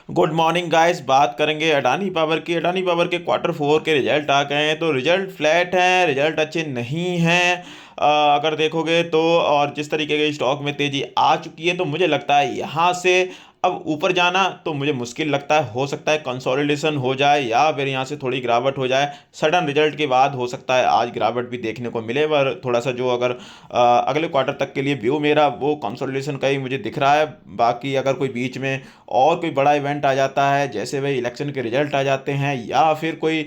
Good morning guys. बात करेंगे Adani power की। अडानी पावर के क्वार्टर फोर के रिजल्ट आ गए हैं, तो रिजल्ट फ्लैट हैं, रिजल्ट अच्छे नहीं हैं। अगर देखोगे तो और जिस तरीके के स्टॉक में तेजी आ चुकी है, तो मुझे लगता है यहाँ से अब ऊपर जाना तो मुझे मुश्किल लगता है। हो सकता है कंसोलिडेशन हो जाए या फिर यहाँ से थोड़ी गिरावट हो जाए। सडन रिजल्ट के बाद हो सकता है आज गिरावट भी देखने को मिले, पर थोड़ा सा जो अगर अगले क्वार्टर तक के लिए व्यू मेरा वो कंसोलिडेशन का ही मुझे दिख रहा है। बाकी अगर कोई बीच में और कोई बड़ा इवेंट आ जाता है, जैसे भाई इलेक्शन के रिजल्ट आ जाते हैं या फिर कोई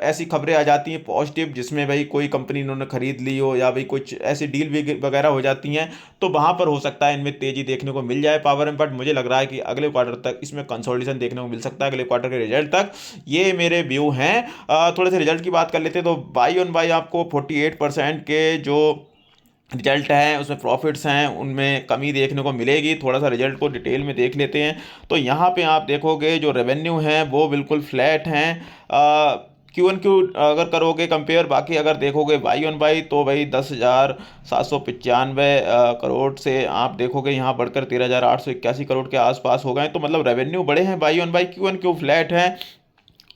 ऐसी खबरें आ जाती हैं पॉजिटिव, जिसमें भाई कोई कंपनी इन्होंने खरीद ली हो या भाई कुछ ऐसी डील भी वगैरह हो जाती हैं, तो वहां पर हो सकता है इनमें तेजी देखने को मिल जाए पावर में। बट मुझे लग रहा है कि अगले क्वार्टर तक इसमें कंसोलिडेशन देखने को मिल सकता है, अगले क्वार्टर के रिजल्ट तक। ये मेरे व्यू हैं। थोड़े से रिजल्ट की बात कर लेते हैं, तो बाई ऑन बाई आपको 48% के जो रिजल्ट हैं उसमें प्रॉफिट्स हैं उनमें कमी देखने को मिलेगी। थोड़ा सा रिजल्ट को डिटेल में देख लेते हैं, तो यहाँ पे आप देखोगे जो रेवेन्यू हैं वो बिल्कुल फ्लैट हैं। क्यू एन क्यू अगर करोगे कंपेयर, बाकी अगर देखोगे बाई ऑन बाई, तो भाई 10,795 करोड़ से आप देखोगे यहाँ बढ़कर 13,881 करोड़ के आसपास हो गए। तो मतलब रेवेन्यू बड़े हैं Y on Y, Q on Q flat हैं।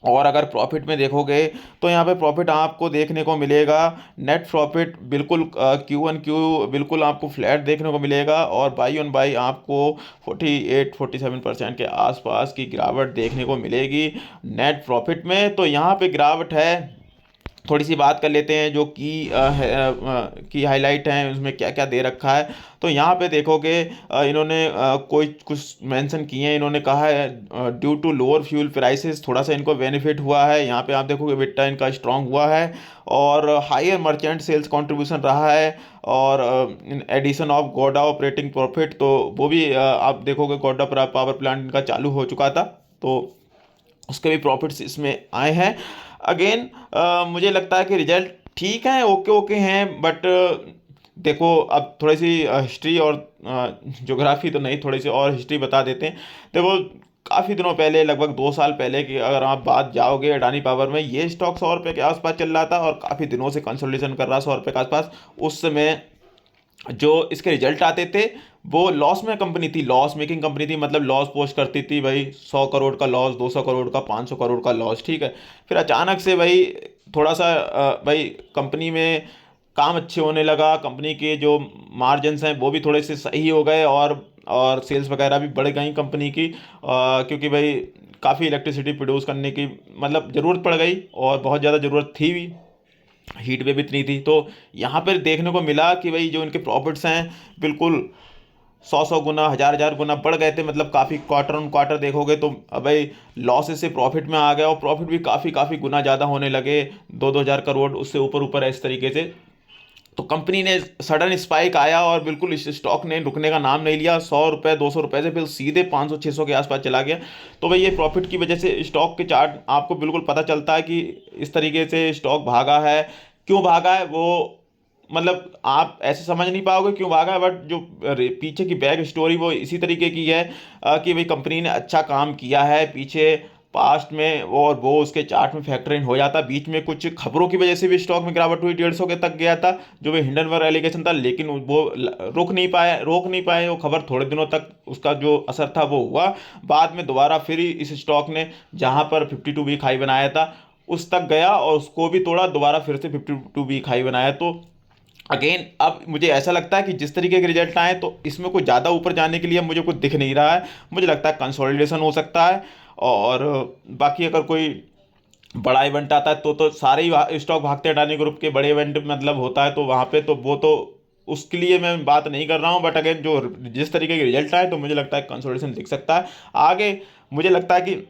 और अगर प्रॉफिट में देखोगे तो यहाँ पे प्रॉफिट आपको देखने को मिलेगा, नेट प्रॉफिट बिल्कुल क्यू एन क्यू बिल्कुल आपको फ्लैट देखने को मिलेगा, और बाई ऑन बाई आपको 48-47% के आसपास की गिरावट देखने को मिलेगी नेट प्रॉफिट में। तो यहाँ पे गिरावट है। थोड़ी सी बात कर लेते हैं जो की हाईलाइट हैं उसमें क्या क्या दे रखा है। तो यहाँ पे देखोगे इन्होंने कोई कुछ मेंशन किए हैं। इन्होंने कहा है due to lower fuel prices थोड़ा सा इनको बेनिफिट हुआ है। यहाँ पे आप देखोगे बिट्टा इनका स्ट्रांग हुआ है, और हायर मर्चेंट सेल्स कंट्रीब्यूशन रहा है, और एडिशन ऑफ गोडा ऑपरेटिंग प्रॉफिट, तो वो भी आप देखोगे गोडा पावर प्लांट इनका चालू हो चुका था, तो उसके भी प्रॉफिट्स इसमें आए हैं। अगेन मुझे लगता है कि रिजल्ट ठीक है, ओके ओके हैं, बट देखो अब थोड़ी सी हिस्ट्री और ज्योग्राफी तो नहीं, थोड़ी सी और हिस्ट्री बता देते हैं। देखो काफ़ी दिनों पहले, लगभग 2 साल पहले की अगर आप बात जाओगे, अडानी पावर में ये स्टॉक 100 रुपये के आसपास चल रहा था और काफ़ी दिनों से कंसोलिडेशन कर रहा 100 रुपये के आसपास। उस समय जो इसके रिजल्ट आते थे वो लॉस में कंपनी थी, लॉस मेकिंग कंपनी थी, मतलब लॉस पोस्ट करती थी भाई, 100 करोड़ का लॉस, 200 करोड़ का, 500 करोड़ का लॉस, ठीक है। फिर अचानक से भाई थोड़ा सा भाई कंपनी में काम अच्छे होने लगा, कंपनी के जो मार्जिन्स हैं वो भी थोड़े से सही हो गए, और सेल्स वगैरह भी बढ़ गई कंपनी की, क्योंकि भाई काफ़ी इलेक्ट्रिसिटी प्रोड्यूस करने की मतलब ज़रूरत पड़ गई, और बहुत ज़्यादा ज़रूरत थी भी, हीट वेव इतनी थी। तो यहाँ पर देखने को मिला कि भाई जो इनके प्रॉफिट्स हैं बिल्कुल 100-100 गुना, 1000-1000 गुना बढ़ गए थे। मतलब काफ़ी क्वार्टर ऑन क्वार्टर देखोगे तो अब भाई लॉसेस से प्रॉफिट में आ गया, और प्रॉफिट भी काफ़ी काफ़ी गुना ज़्यादा होने लगे, 2-2000 करोड़ उससे ऊपर ऊपर है इस तरीके से। तो कंपनी ने सडन स्पाइक आया और बिल्कुल इस स्टॉक ने रुकने का नाम नहीं लिया, 100 रुपये 200 रुपये से फिर सीधे 500-600 के आसपास चला गया। तो भाई ये प्रॉफिट की वजह से स्टॉक के चार्ट आपको बिल्कुल पता चलता है कि इस तरीके से स्टॉक भागा है। क्यों भागा है वो मतलब आप ऐसे समझ नहीं पाओगे क्यों भागा है, बट जो पीछे की बैक स्टोरी वो इसी तरीके की है कि भाई कंपनी ने अच्छा काम किया है पीछे पास्ट में, और वो उसके चार्ट में फैक्टर इन हो जाता। बीच में कुछ खबरों की वजह से भी स्टॉक में गिरावट हुई, 150 के तक गया था जो भी हिंडनबर्ग एलिगेशन था, लेकिन वो रोक नहीं पाए वो खबर, थोड़े दिनों तक उसका जो असर था वो हुआ। बाद में दोबारा फिर इस स्टॉक ने जहां पर 52 वीक हाई बनाया था उस तक गया, और उसको भी तोड़ा, दोबारा फिर से 52 वीक हाई बनाया। तो अगेन अब मुझे ऐसा लगता है कि जिस तरीके के रिजल्ट आए, तो इसमें कुछ ज़्यादा ऊपर जाने के लिए मुझे कुछ दिख नहीं रहा है। मुझे लगता है कंसोलिडेशन हो सकता है, और बाकी अगर कोई बड़ा इवेंट आता है तो सारे ही स्टॉक भागते हैं। अडानी ग्रुप के बड़े इवेंट मतलब होता है तो वहाँ पे तो वो तो उसके लिए मैं बात नहीं कर रहा हूँ, बट अगेन जो जिस तरीके के रिजल्ट आए तो मुझे लगता है कंसोलिडेशन दिख सकता है आगे। मुझे लगता है कि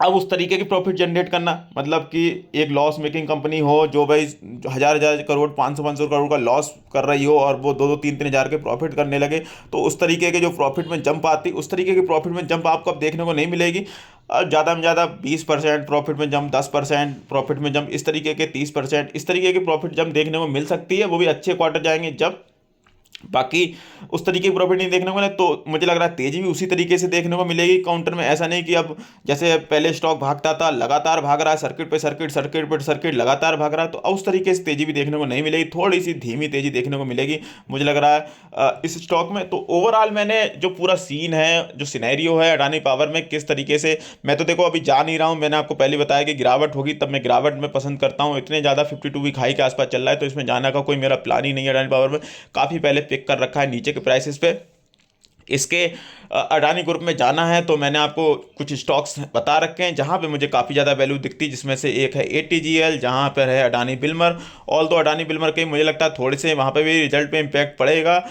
अब उस तरीके की प्रॉफिट जनरेट करना, मतलब कि एक लॉस मेकिंग कंपनी हो जो भाई 1000-1000 करोड़, 500-500 करोड़ का लॉस कर रही हो, और वो 2-2 3-3 हज़ार के प्रॉफिट करने लगे, तो उस तरीके के जो प्रॉफिट में जंप आती, उस तरीके की प्रॉफिट में जंप आपको अब देखने को नहीं मिलेगी। ज़्यादा में ज़्यादा 20% प्रॉफिट में जंप, 10% प्रॉफिट में जंप, इस तरीके के 30%, इस तरीके की प्रॉफिट जंप देखने को मिल सकती है। वो भी अच्छे क्वार्टर जाएंगे जब बाकी उस तरीके की प्रॉफिट नहीं देखने को मिले, तो मुझे लग रहा है तेजी भी उसी तरीके से देखने को मिलेगी काउंटर में। ऐसा नहीं कि अब जैसे पहले स्टॉक भागता था, लगातार भाग रहा है, सर्किट पे सर्किट, सर्किट पे सर्किट लगातार भाग रहा है, तो अब उस तरीके से तेजी भी देखने को नहीं मिलेगी, थोड़ी सी धीमी तेजी देखने को मिलेगी मुझे लग रहा है इस स्टॉक में। तो ओवरऑल मैंने जो पूरा सीन है, जो सिनेरियो है अडानी पावर में किस तरीके से, मैं तो देखो अभी जा नहीं रहा हूँ, मैंने आपको पहले बताया कि गिरावट होगी तब मैं गिरावट में पसंद करता हूँ। इतने ज़्यादा 52 वीक हाई के आसपास चल रहा है, तो इसमें जाना का कोई मेरा प्लान ही नहीं है अडानी पावर में। काफ़ी पहले पिक कर रखा है नीचे के प्राइसेस पे इसके। अडानी ग्रुप में जाना है तो मैंने आपको कुछ स्टॉक्स बता रखे हैं जहां पे मुझे काफ़ी ज़्यादा वैल्यू दिखती है, जिसमें से एक है एटीजीएल, जहां पर है अडानी बिल्मर। ऑल तो अडानी बिल्मर के मुझे लगता है थोड़े से वहां पे भी रिजल्ट पे इम्पैक्ट पड़ेगा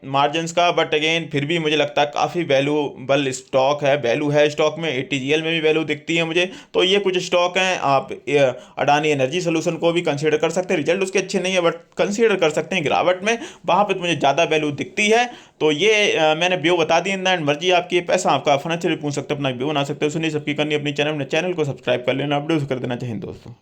मार्जिन्स का, बट अगेन फिर भी मुझे लगता है काफ़ी वैल्यूबल स्टॉक है, वैल्यू है स्टॉक में। एटीजीएल में भी वैल्यू दिखती है मुझे। तो ये कुछ स्टॉक हैं, आप अडानी एनर्जी सोल्यूशन को भी कंसीडर कर सकते हैं, रिजल्ट उसके अच्छे नहीं है बट कंसीडर कर सकते हैं गिरावट में, वहाँ पे तो मुझे ज़्यादा वैल्यू दिखती है। तो ये मैंने व्यू बता दी इन एंड मर्जी आपकी, पैसा आपका फर्नीचर भी पूछ सकते हो, अपना व्यू बना सकते हो। सुनिए सबकी करनी अपनी चैनल को सब्सक्राइब कर लेना, अपडेट कर देना चाहिए दोस्तों।